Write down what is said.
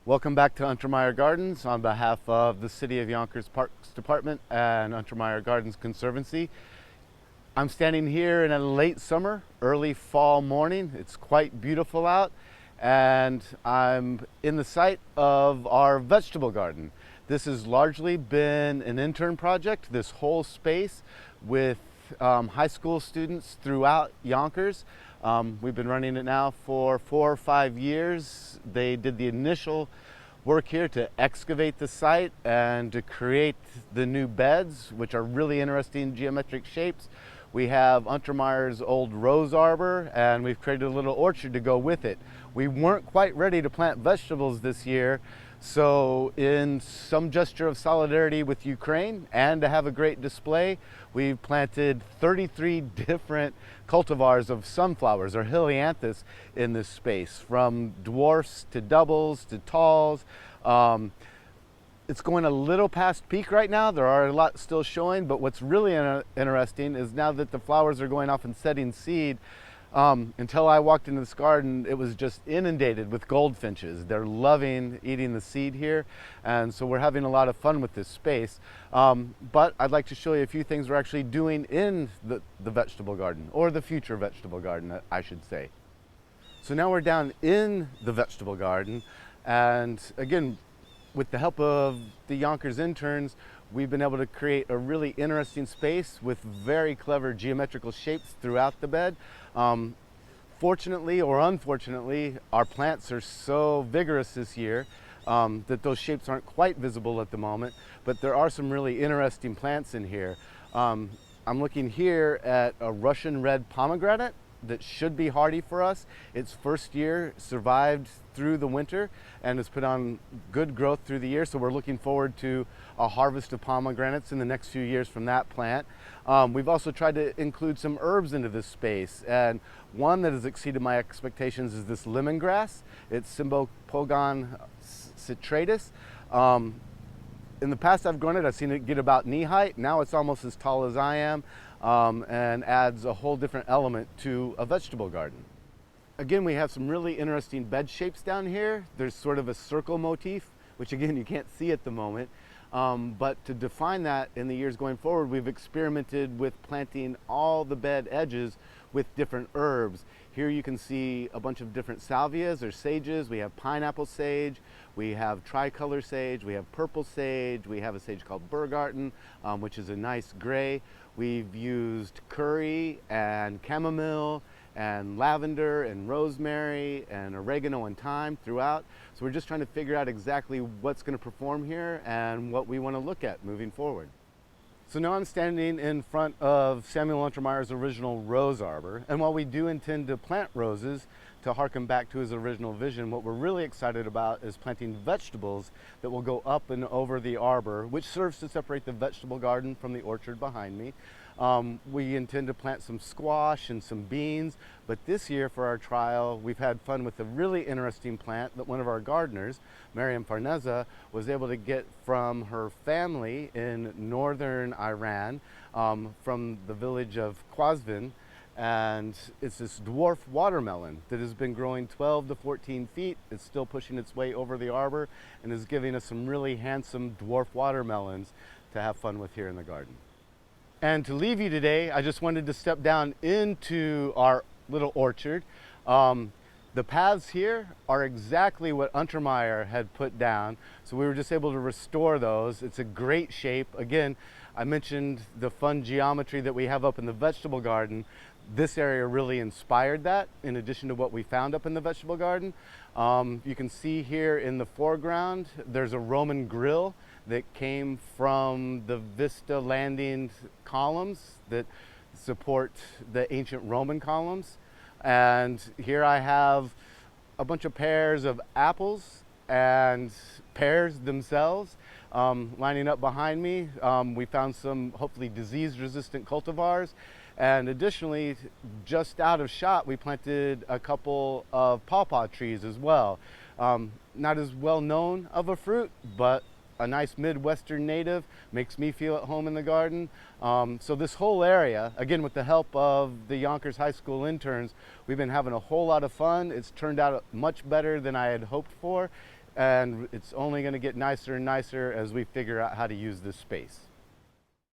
Welcome back to Untermeyer Gardens on behalf of the City of Yonkers Parks Department and Untermeyer Gardens Conservancy. I'm standing here in a late summer, early fall morning. It's quite beautiful out, and I'm in the site of our vegetable garden. This has largely been an intern project, this whole space with high school students throughout Yonkers. We've been running it now for 4 or 5 years. They did the initial work here to excavate the site and to create the new beds, which are really interesting geometric shapes. We have Untermeyer's old rose arbor, and we've created a little orchard to go with it. We weren't quite ready to plant vegetables this year, so in some gesture of solidarity with Ukraine and to have a great display, we've planted 33 different cultivars of sunflowers or Helianthus in this space, from dwarfs to doubles to talls. It's going a little past peak right now. There are a lot still showing, but what's really interesting is now that the flowers are going off and setting seed, until I walked into this garden, it was just inundated with goldfinches. They're loving eating the seed here, and so we're having a lot of fun with this space. But I'd like to show you a few things we're actually doing in the vegetable garden, or the future vegetable garden, I should say. So now we're down in the vegetable garden, and again, with the help of the Yonkers interns, we've been able to create a really interesting space with very clever geometrical shapes throughout the bed. Fortunately or unfortunately, our plants are so vigorous this year that those shapes aren't quite visible at the moment, but there are some really interesting plants in here. I'm looking here at a Russian red pomegranate that should be hardy for us. Its first year survived through the winter and has put on good growth through the year, so we're looking forward to a harvest of pomegranates in the next few years from that plant. We've also tried to include some herbs into this space, and one that has exceeded my expectations is this lemongrass. It's Cymbopogon citratus. In the past I've grown it, I've seen it get about knee height. Now it's almost as tall as I am, and adds a whole different element to a vegetable garden. Again, we have some really interesting bed shapes down here. There's sort of a circle motif, which again you can't see at the moment. But to define that in the years going forward, we've experimented with planting all the bed edges with different herbs. Here you can see a bunch of different salvias or sages. We have pineapple sage, we have tricolor sage, we have purple sage, we have a sage called Berggarten, which is a nice gray. We've used curry and chamomile and lavender and rosemary and oregano and thyme throughout. So we're just trying to figure out exactly what's going to perform here and what we want to look at moving forward. So now I'm standing in front of Samuel Untermeyer's original rose arbor, and while we do intend to plant roses to harken back to his original vision, what we're really excited about is planting vegetables that will go up and over the arbor, which serves to separate the vegetable garden from the orchard behind me. We intend to plant some squash and some beans, but this year for our trial, we've had fun with a really interesting plant that one of our gardeners, Mariam Farneza, was able to get from her family in northern Iran, from the village of Qazvin. And it's this dwarf watermelon that has been growing 12 to 14 feet. It's still pushing its way over the arbor and is giving us some really handsome dwarf watermelons to have fun with here in the garden. And to leave you today, I just wanted to step down into our little orchard. The paths here are exactly what Untermeyer had put down, so we were just able to restore those. It's a great shape. Again, I mentioned the fun geometry that we have up in the vegetable garden. This area really inspired that, in addition to what we found up in the vegetable garden. You can see here in the foreground, there's a Roman grill that came from the Vista landing columns that support the ancient Roman columns. And here I have a bunch of pairs of apples and pears themselves lining up behind me. We found some hopefully disease-resistant cultivars. And additionally, just out of shot, we planted a couple of pawpaw trees as well. Not as well known of a fruit, but a nice Midwestern native, makes me feel at home in the garden. So this whole area, again with the help of the Yonkers High School interns, we've been having a whole lot of fun. It's turned out much better than I had hoped for. and it's only going to get nicer and nicer as we figure out how to use this space.